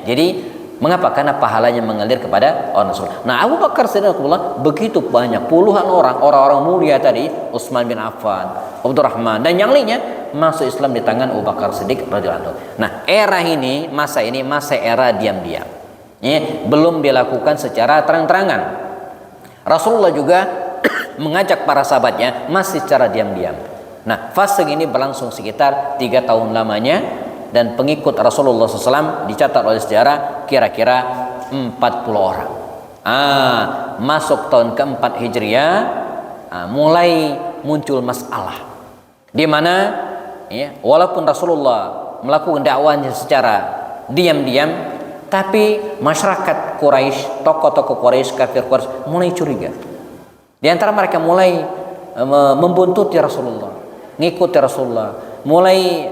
Jadi mengapa? Karena pahalanya mengalir kepada orang Rasul. Nah, Abu Bakar Siddiq begitu banyak, puluhan orang-orang mulia tadi, Utsman bin Affan, Abdurrahman dan yang lainnya masuk Islam di tangan Abu Bakar Siddiq radhiyallahu anhu. Nah, era ini, masa era diam-diam. Belum dilakukan secara terang-terangan. Rasulullah juga mengajak para sahabatnya masih secara diam-diam. Nah, fase ini berlangsung sekitar 3 tahun lamanya, dan pengikut Rasulullah SAW dicatat oleh sejarah kira-kira 40 orang. Masuk tahun keempat Hijriah, mulai muncul masalah di mana walaupun Rasulullah melakukan dakwahnya secara diam-diam, tapi masyarakat Quraisy, tokoh-tokoh Quraisy, kafir Quraisy mulai curiga. Di antara mereka mulai membuntuti Rasulullah, ngikuti Rasulullah, mulai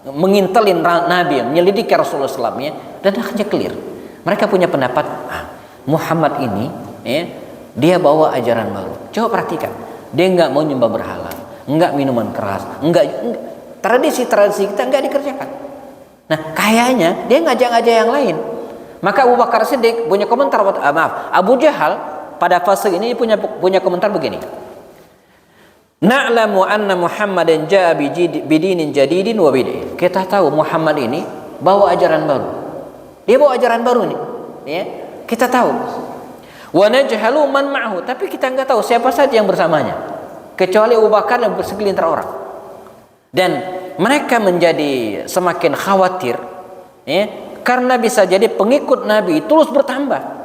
mengintelin Nabi, menyelidiki Rasulullah SAW, dan akhirnya clear. Mereka punya pendapat, Muhammad ini, dia bawa ajaran baru. Coba perhatikan, dia nggak mau nyembah berhala, nggak minuman keras, nggak tradisi-tradisi kita nggak dikerjakan. Nah, kayaknya dia ngajak-ngajak yang lain. Maka Abu Bakar Siddiq punya komentar, Abu Jahal pada fase ini punya komentar begini. Na'lamu anna Muhammadan jaa bidinin jadidin wa bid'ah. Kita tahu Muhammad ini bawa ajaran baru. Dia bawa ajaran baru nih. Kita tahu. Wa najhalu man ma'hu, tapi kita enggak tahu siapa saja yang bersamanya. Kecuali Abu Bakar dan segelintir orang. Dan mereka menjadi semakin khawatir, karena bisa jadi pengikut Nabi terus bertambah.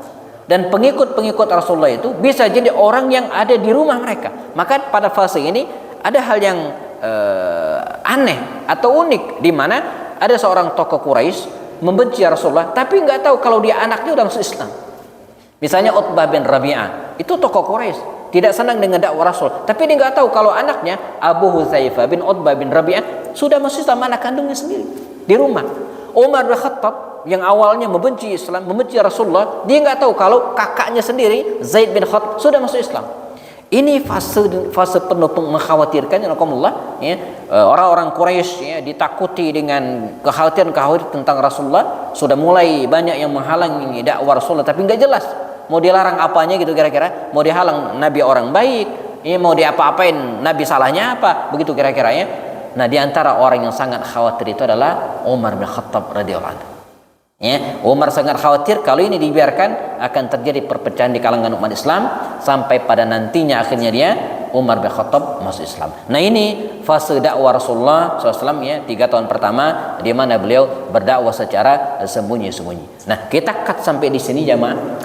Dan pengikut-pengikut Rasulullah itu bisa jadi orang yang ada di rumah mereka. Maka pada fase ini ada hal yang aneh atau unik, di mana ada seorang tokoh Quraisy membenci Rasulullah, tapi nggak tahu kalau dia anaknya udah masuk Islam. Misalnya Utbah bin Rabi'ah, itu tokoh Quraisy, tidak senang dengan dakwah Rasul, tapi dia nggak tahu kalau anaknya Abu Hudzaifah bin Utbah bin Rabi'ah sudah masuk Islam, anak kandungnya sendiri di rumah. Umar bin Khattab yang awalnya membenci Islam, membenci Rasulullah, dia nggak tahu kalau kakaknya sendiri Zaid bin Khattab sudah masuk Islam. Ini fase penuh mengkhawatirkan, orang-orang Quraisy ditakuti dengan kekhawatiran tentang Rasulullah. Sudah mulai banyak yang menghalangi dakwah Rasulullah, tapi nggak jelas mau dilarang apanya gitu kira-kira. Mau dihalang Nabi orang baik, mau diapa-apain Nabi salahnya apa, begitu kira-kira ya. Nah, di antara orang yang sangat khawatir itu adalah Umar bin Khattab radhiyallahu anhu. Umar sangat khawatir kalau ini dibiarkan akan terjadi perpecahan di kalangan umat Islam, sampai pada nantinya akhirnya dia Umar bin Khattab masuk Islam. Nah, ini fase dakwah Rasulullah SAW 3 tahun pertama, di mana beliau berdakwah secara sembunyi-sembunyi. Nah, kita cut sampai di sini jamaah,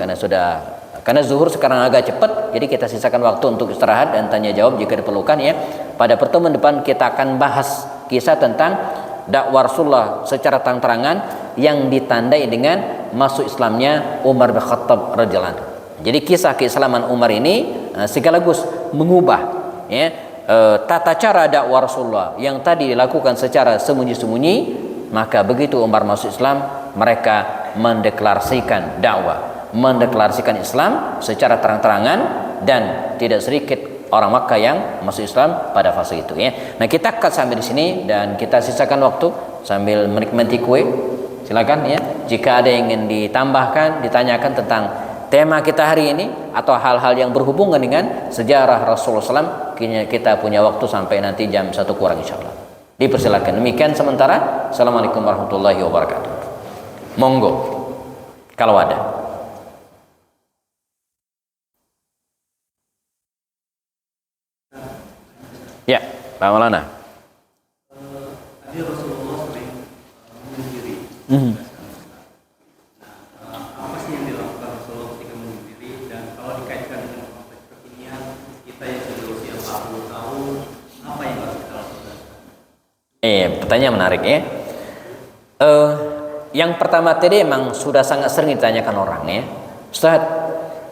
karena zuhur sekarang agak cepat, jadi kita sisakan waktu untuk istirahat dan tanya jawab jika diperlukan ya. Pada pertemuan depan kita akan bahas kisah tentang dakwah Rasulullah secara terang-terangan yang ditandai dengan masuk Islamnya Umar bin Khattab radhiyallahu anhu. Jadi kisah keislaman Umar ini sekaligus mengubah tata cara dakwah Rasulullah yang tadi dilakukan secara sembunyi-sembunyi, maka begitu Umar masuk Islam, mereka mendeklarasikan dakwah, mendeklarasikan Islam secara terang-terangan, dan tidak sedikit orang Makkah yang masuk Islam pada fase itu ya. Nah, kita cut sampai di sini dan kita sisakan waktu sambil menikmati kue. Silakan ya, jika ada yang ingin ditambahkan, ditanyakan tentang tema kita hari ini atau hal-hal yang berhubungan dengan sejarah Rasulullah SAW, kita punya waktu sampai nanti jam 1 kurang insyaallah. Dipersilakan. Demikian sementara. Assalamualaikum warahmatullahi wabarakatuh. Monggo kalau ada. Ya, Pak Maulana. Tadi Rasulullah sering menyendiri. Apa sih yang dilakukan Rasulullah ketika menyendiri, dan kalau dikaitkan dengan konteks kekinian kita yang sudah usia 40 tahun, apa yang harus kita lakukan? Pertanyaan menarik ya. Yang pertama tadi emang sudah sangat sering ditanyakan orang ya. Ustaz,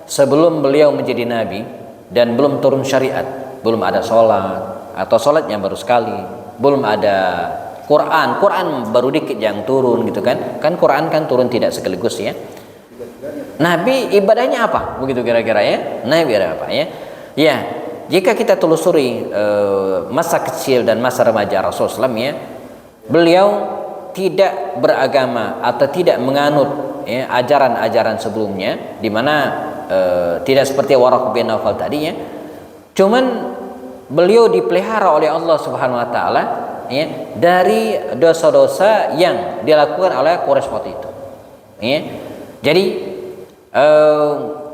sebelum beliau menjadi nabi dan belum turun syariat, belum ada sholat atau sholatnya baru sekali, belum ada Quran baru dikit yang turun gitu kan Quran kan turun tidak sekaligus ya. Nabi ibadahnya apa begitu kira-kira ya, Nabi ibadah apa ya. Ya, jika kita telusuri masa kecil dan masa remaja Rasulullah SAW ya, beliau tidak beragama atau tidak menganut ya, ajaran-ajaran sebelumnya, di mana tidak seperti Waraq bin Nawfal tadi ya. Cuman beliau dipelihara oleh Allah Subhanahu wa taala ya, dari dosa-dosa yang dilakukan oleh Quraisy waktu itu. Ya. Jadi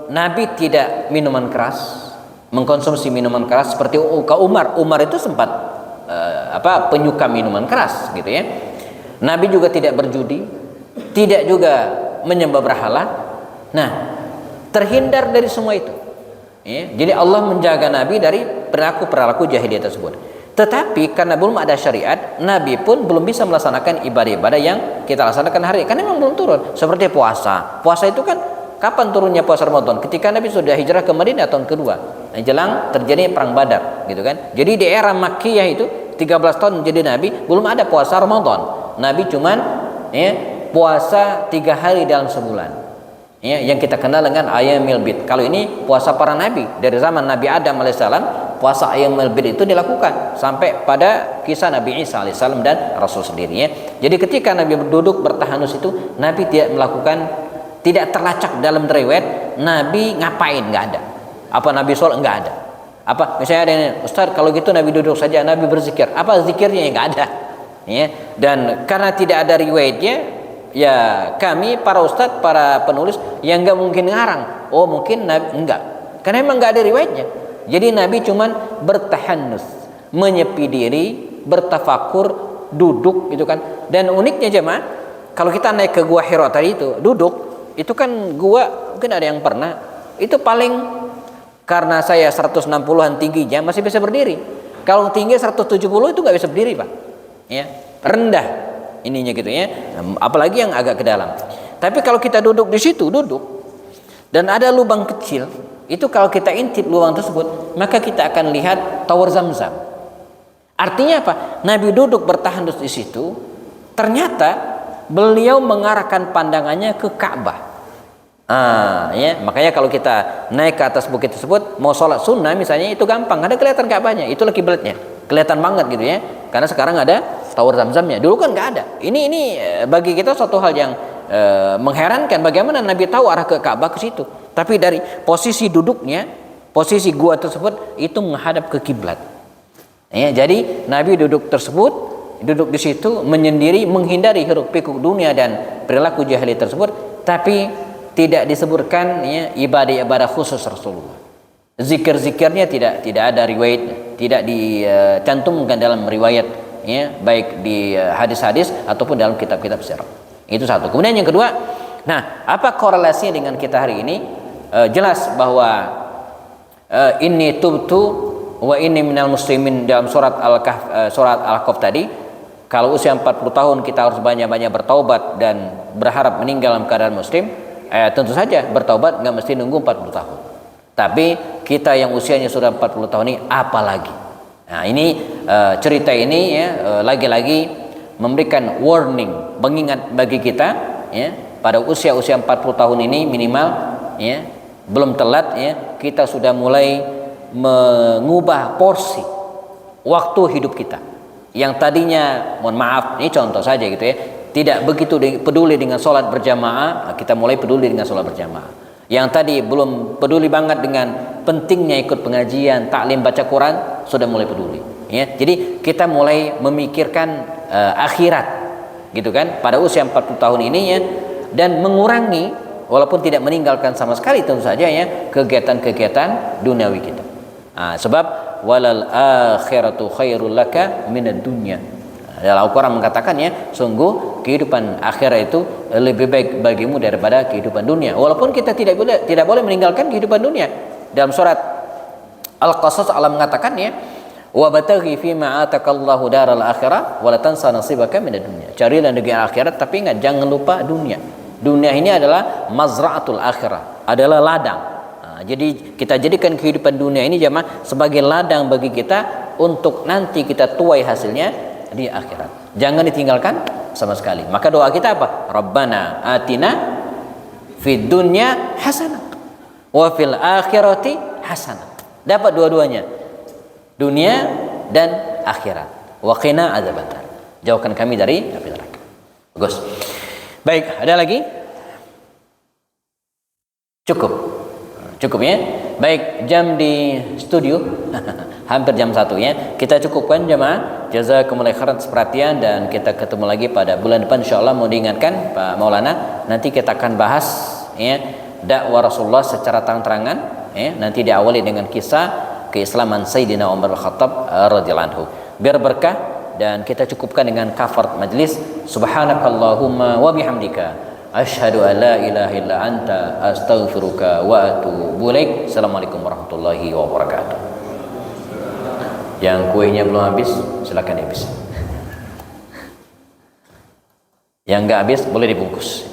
Nabi tidak minuman keras, mengkonsumsi minuman keras seperti Umar. Umar itu sempat penyuka minuman keras gitu ya. Nabi juga tidak berjudi, tidak juga menyembah berhala. Nah, terhindar dari semua itu. Ya, jadi Allah menjaga Nabi dari perilaku jahiliyah tersebut. Tetapi karena belum ada syariat, Nabi pun belum bisa melaksanakan ibadah-ibadah yang kita laksanakan hari ini, karena memang belum turun. Seperti puasa. Puasa itu kan kapan turunnya puasa Ramadan? Ketika Nabi sudah hijrah ke Madinah tahun kedua, jelang terjadi perang Badar, gitu kan? Jadi di era Makkiyah itu 13 tahun menjadi Nabi, belum ada puasa Ramadan. Nabi cuman ya, puasa 3 hari dalam sebulan. Ya, yang kita kenal dengan Ayyamil Bid. Kalau ini puasa para nabi dari zaman Nabi Adam alaihissalam, puasa Ayyamil Bid itu dilakukan sampai pada kisah Nabi Isa alaihissalam dan Rasul sendiri ya. Jadi ketika Nabi berduduk bertahanus itu, Nabi tidak melakukan, tidak terlacak dalam riwayat Nabi ngapain, nggak ada. Apa Nabi sholat, nggak ada. Apa misalnya ada yang, Ustaz kalau gitu Nabi duduk saja, Nabi berzikir. Apa zikirnya, nggak ada. Ya, dan karena tidak ada riwayatnya, ya kami para ustadz, para penulis yang nggak mungkin ngarang. Oh mungkin Nabi enggak, karena emang nggak ada riwayatnya. Jadi Nabi cuman bertahanus, menyepi diri, bertafakur, duduk gitu kan. Dan uniknya jemaah, kalau kita naik ke gua Hira tadi itu duduk, itu kan gua mungkin ada yang pernah, itu paling karena saya 160-an tingginya masih bisa berdiri. Kalau tinggi 170 itu nggak bisa berdiri Pak. Ya, rendah ininya gitu ya, apalagi yang agak ke dalam. Tapi kalau kita duduk di situ, duduk dan ada lubang kecil, itu kalau kita intip lubang tersebut, maka kita akan lihat tower Zam-Zam. Artinya apa? Nabi duduk bertahan di situ, ternyata beliau mengarahkan pandangannya ke Ka'bah. Ya, makanya kalau kita naik ke atas bukit tersebut, mau sholat sunnah misalnya, itu gampang, ada kelihatan Ka'bahnya, itu kiblatnya, kelihatan banget gitu ya. Karena sekarang ada tower Zam-Zamnya, dulu kan nggak ada. Ini bagi kita suatu hal yang mengherankan, bagaimana Nabi tahu arah ke Ka'bah ke situ. Tapi dari posisi duduknya, posisi gua tersebut itu menghadap ke kiblat. Ya, jadi Nabi duduk di situ menyendiri, menghindari hiruk-pikuk dunia dan perilaku jahiliyah tersebut, tapi tidak disebutkan ya, ibadah-ibadah khusus Rasulullah. Zikir-zikirnya tidak ada riwayat, tidak dicantumkan dalam riwayat ya, baik di hadis-hadis ataupun dalam kitab-kitab sirah. Itu satu. Kemudian yang kedua, nah apa korelasinya dengan kita hari ini? Jelas bahwa inni tubtu wa inni minal muslimin dalam surat Al-Kahf tadi, kalau usia 40 tahun kita harus banyak-banyak bertaubat dan berharap meninggal dalam keadaan muslim. Tentu saja bertaubat nggak mesti nunggu 40 tahun. Tapi kita yang usianya sudah 40 tahun ini apalagi. Nah, ini cerita ini ya lagi-lagi memberikan warning, pengingat bagi kita, ya, pada usia-usia 40 tahun ini minimal, ya, belum telat, ya, kita sudah mulai mengubah porsi waktu hidup kita. Yang tadinya, mohon maaf, ini contoh saja gitu ya, tidak begitu peduli dengan sholat berjamaah, kita mulai peduli dengan sholat berjamaah. Yang tadi belum peduli banget dengan pentingnya ikut pengajian, taklim baca Quran, sudah mulai peduli. Ya, jadi kita mulai memikirkan akhirat, gitu kan, pada usia 40 tahun ini, ya, dan mengurangi, walaupun tidak meninggalkan sama sekali tentu saja, ya, kegiatan-kegiatan duniawi kita. Sebab walal akhiratu khairul laka minad dunya. Dalam Al-Quran mengatakan, ya, sungguh kehidupan akhirat itu lebih baik bagimu daripada kehidupan dunia. Walaupun kita tidak boleh meninggalkan kehidupan dunia. Dalam surat Al-Qasas Allah mengatakan, ya, wa bataghi fi ma atakallahu daral akhirah wa la tansa nasibaka minad dunya. Carilah negeri akhirat, tapi ingat jangan lupa dunia. Dunia ini adalah mazra'atul akhirah, adalah ladang. Jadi kita jadikan kehidupan dunia ini jemaah sebagai ladang bagi kita untuk nanti kita tuai hasilnya di akhirat. Jangan ditinggalkan sama sekali. Maka doa kita apa? Rabbana atina fid dunya hasanah wa fil akhirati hasanah. Dapat dua-duanya, dunia dan akhirat. Wa qina adzabannar. Jauhkan kami dari api neraka. Bagus. Baik, ada lagi? Cukup ya. Baik, jam di studio hampir jam 1 ya. Kita cukupkan jemaah. Jazakumullah khairan atas perhatian, dan kita ketemu lagi pada bulan depan insyaallah. Mau diingatkan Pak Maulana, nanti kita akan bahas, ya, dakwah Rasulullah secara terang-terangan, ya. Nanti diawali dengan kisah keislaman Sayyidina Umar Al-Khattab radhiyallahu anhu. Biar berkah, dan kita cukupkan dengan kafarat majlis. Subhanakallahumma wa bihamdika asyhadu an la ilaha illa anta astaghfiruka wa atubu ilaik. Assalamualaikum warahmatullahi wabarakatuh. Yang kuenya belum habis, silakan habis. Yang enggak habis boleh dibungkus.